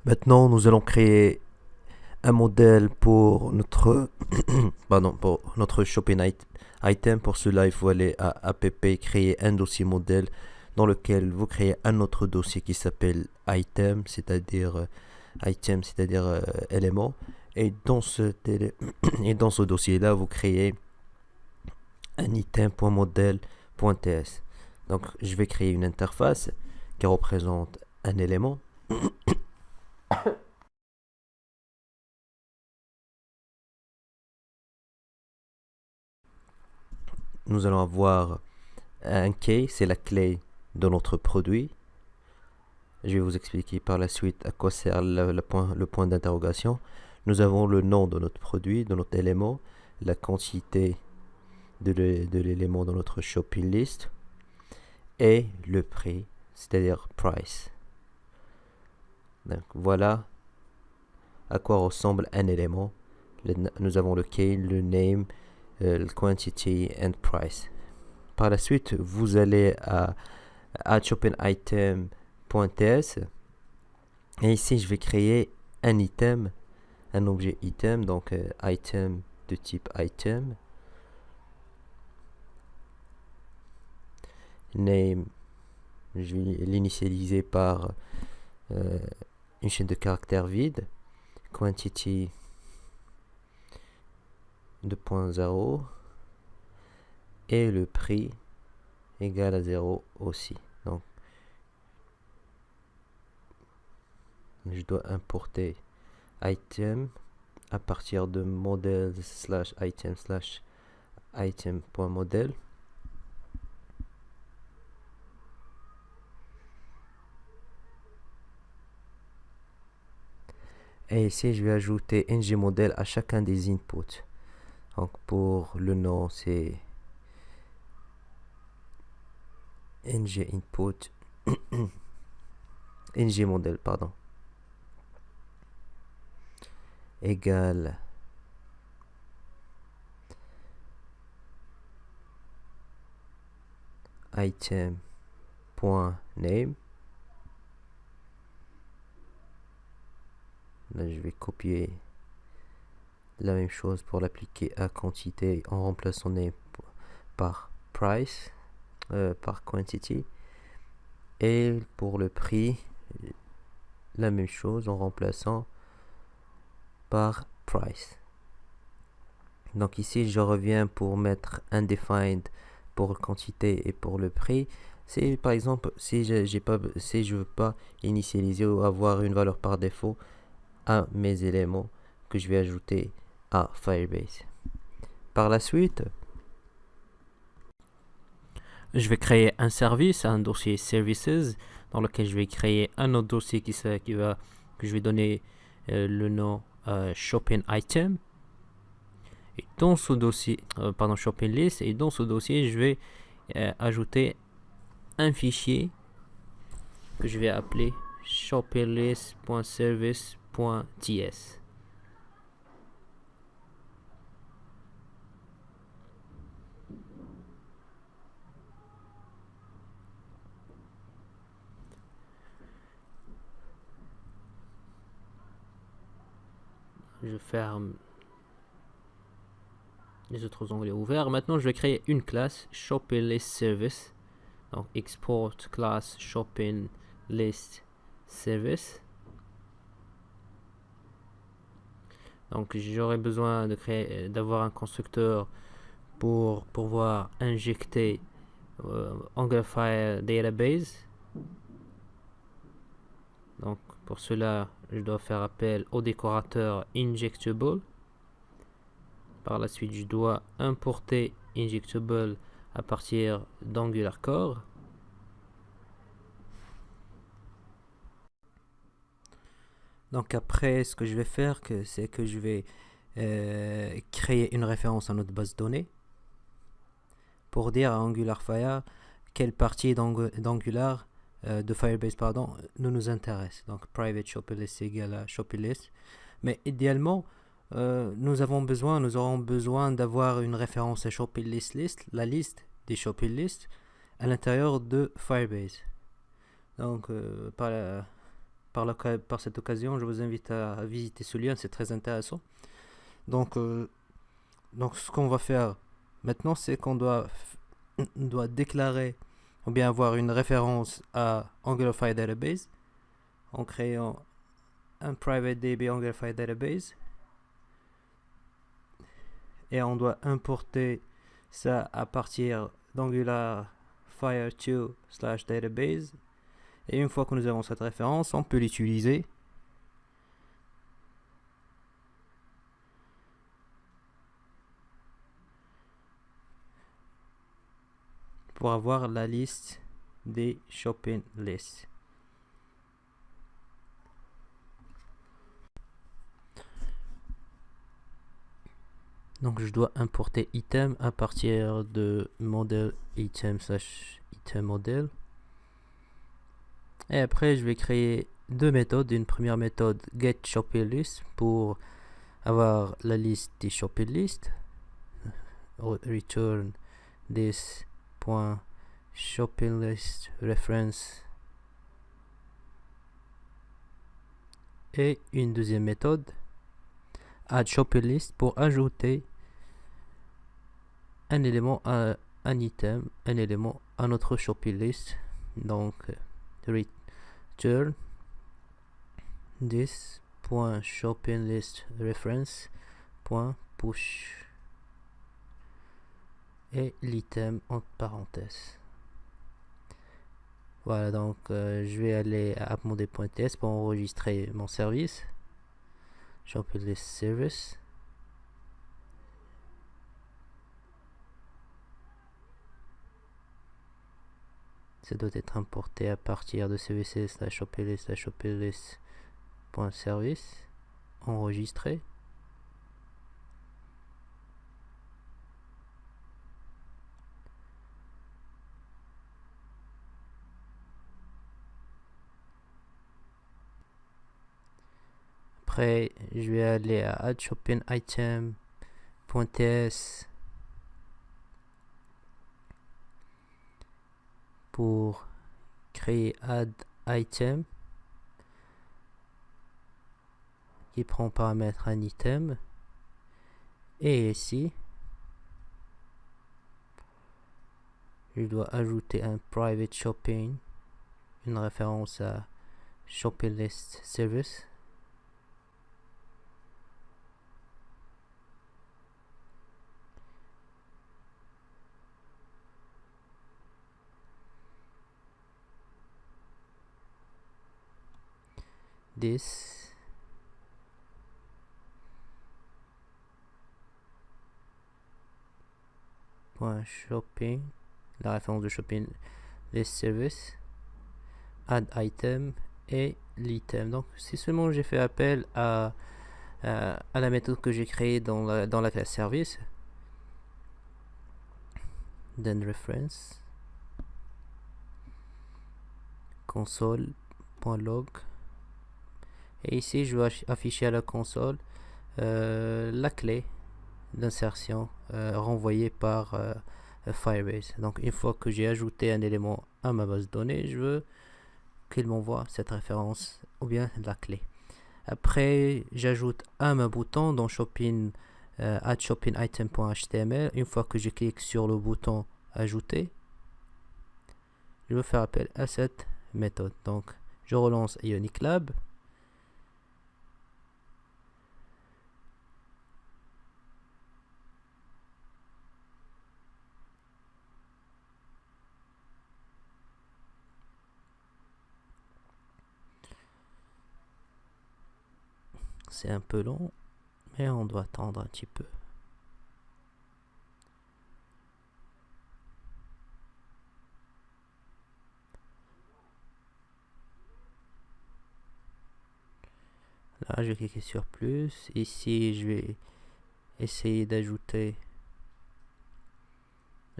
Maintenant, nous allons créer un modèle pour notre, pardon, pour notre shopping item. Pour cela, il faut aller à app, créer un dossier modèle dans lequel vous créez un autre dossier qui s'appelle item, c'est-à-dire élément. Et dans et dans ce dossier-là, vous créez un item.modèle.ts. Donc, je vais créer une interface qui représente un élément. Nous allons avoir un key, c'est la clé de notre produit. Je vais vous expliquer par la suite à quoi sert le point d'interrogation. Nous avons le nom de notre produit, de notre élément, la quantité de l'élément dans notre shopping list et le prix, c'est-à-dire price. Donc, voilà à quoi ressemble un élément. Nous avons le key, le name, le quantity and price. Par la suite, vous allez à shoppingitem.ts et ici je vais créer un item, un objet item, donc item de type item, name, je vais l'initialiser par une chaîne de caractères vide, quantity 2.0 et le prix égal à 0 aussi. Donc je dois importer item à partir de model /item/item.model. Et ici je vais ajouter ngModel à chacun des inputs. Donc pour le nom c'est ngInput ngModel pardon égale item.name. Là je vais copier la même chose pour l'appliquer à quantité en remplaçant name par price, par quantity, et pour le prix la même chose en remplaçant par price. Donc ici je reviens pour mettre undefined pour quantité et pour le prix. C'est par exemple si je veux pas initialiser ou avoir une valeur par défaut à mes éléments que je vais ajouter à Firebase. Par la suite, je vais créer un service, un dossier services, dans lequel je vais créer un autre dossier que je vais donner le nom shopping item. Et dans ce dossier, shopping list, et dans ce dossier, je vais ajouter un fichier que je vais appeler shoppinglist.service.ts. Je ferme les autres onglets ouverts. Maintenant, je vais créer une classe shopping list service. Donc, export class shopping list service. Donc, j'aurai besoin d'avoir un constructeur pour pouvoir injecter AngularFire Database. Donc, pour cela, je dois faire appel au décorateur injectable. Par la suite, je dois importer injectable à partir d'Angular Core. Donc après, ce que je vais faire, c'est que je vais créer une référence à notre base de données pour dire à AngularFire quelle partie d'Angular de Firebase nous intéresse. Donc private shopping list égale à shopping list. Mais idéalement, nous aurons besoin d'avoir une référence à shopping list, la liste des shopping lists à l'intérieur de Firebase. Donc par par cette occasion, je vous invite à visiter ce lien, c'est très intéressant. Donc ce qu'on va faire maintenant, c'est qu'on doit déclarer ou bien avoir une référence à AngularFi Database en créant un private DB AngularFi Database, et on doit importer ça à partir d'Angular Fire2/database, et une fois que nous avons cette référence, on peut l'utiliser pour avoir la liste des shopping lists. Donc je dois importer item à partir de model item/item model. Et après je vais créer deux méthodes. Une première méthode get shopping list pour avoir la liste des shopping list. Return this.shopping list reference. Et une deuxième méthode add shopping list pour ajouter un élément à un item, un élément à notre shopping list. Donc return this.shoppinglistReference.push et l'item entre parenthèses. Voilà, donc je vais aller à appmodel.ts pour enregistrer mon service. Shopping list service. Ça doit être importé à partir de cvc/shoppinglist/shoppinglist.service. Enregistré. Après, je vais aller à add shopping item.ts pour créer add item qui prend paramètre un item, et ici je dois ajouter un private shopping, une référence à shopping list service. This .shopping, la référence de shopping list service, add item et l'item. Donc si seulement j'ai fait appel à la méthode que j'ai créée dans la classe service, then reference console.log, et ici je vais afficher à la console la clé d'insertion renvoyée par Firebase. Donc une fois que j'ai ajouté un élément à ma base de données, je veux qu'il m'envoie cette référence ou bien la clé. Après, j'ajoute un bouton dans shopping add shopping item.html. Une fois que je clique sur le bouton ajouter, je veux faire appel à cette méthode. Donc je relance Ionic Lab. C'est un peu long, mais on doit attendre un petit peu. Là, je vais cliquer sur plus. Ici, je vais essayer d'ajouter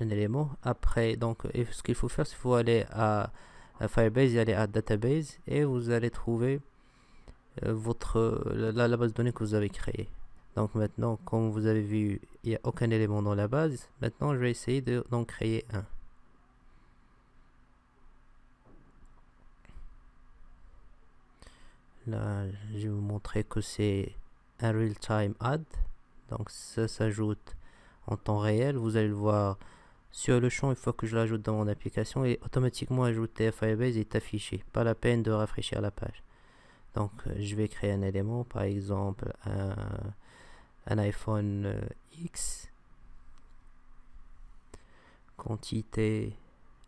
un élément. Après, donc, ce qu'il faut faire, c'est qu'il faut aller à Firebase et aller à Database, et vous allez trouver la base de données que vous avez créée. Donc maintenant, comme vous avez vu, il n'y a aucun élément dans la base. Maintenant, je vais essayer d'en créer un. Là, je vais vous montrer que c'est un real-time add. Donc ça s'ajoute en temps réel. Vous allez le voir sur le champ une fois que je l'ajoute dans mon application et automatiquement ajouté à Firebase est affiché. Pas la peine de rafraîchir la page. Donc je vais créer un élément, par exemple un iPhone X, quantité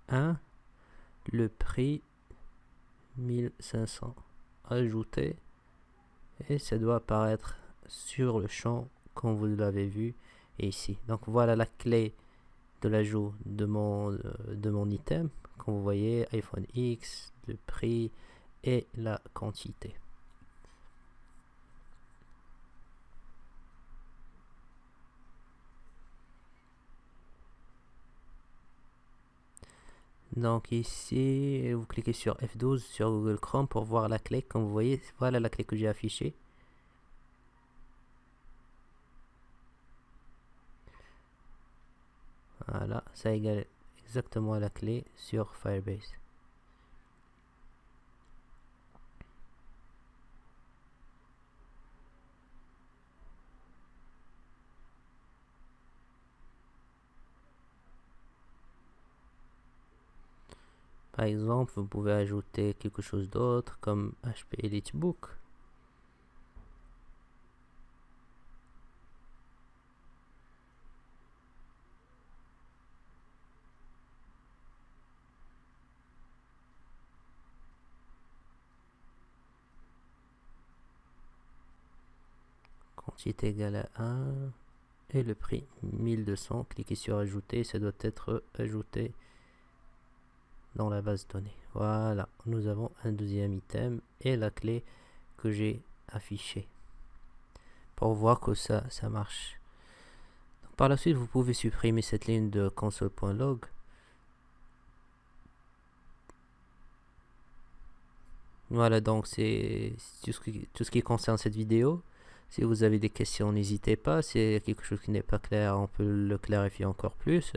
1, le prix 1500, ajouter, et ça doit apparaître sur le champ comme vous l'avez vu et ici. Donc voilà la clé de l'ajout de mon item. Comme vous voyez, iPhone X, le prix et la quantité. Donc ici, vous cliquez sur F12 sur Google Chrome pour voir la clé. Comme vous voyez, voilà la clé que j'ai affichée. Voilà, ça égale exactement la clé sur Firebase. Par exemple, vous pouvez ajouter quelque chose d'autre comme HP EliteBook. Quantité égale à 1 et le prix 1200. Cliquez sur ajouter, ça doit être ajouté dans la base de données. Voilà, nous avons un deuxième item et la clé que j'ai affichée pour voir que ça marche. Donc, par la suite, vous pouvez supprimer cette ligne de console.log. Voilà, donc c'est tout ce qui concerne cette vidéo. Si vous avez des questions, n'hésitez pas. Si il y a quelque chose qui n'est pas clair, on peut le clarifier encore plus.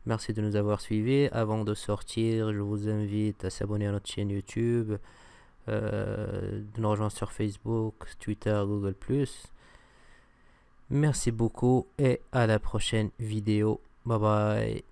Merci de nous avoir suivis. Avant de sortir, je vous invite à s'abonner à notre chaîne YouTube, de nous rejoindre sur Facebook, Twitter, Google+. Merci beaucoup et à la prochaine vidéo. Bye bye.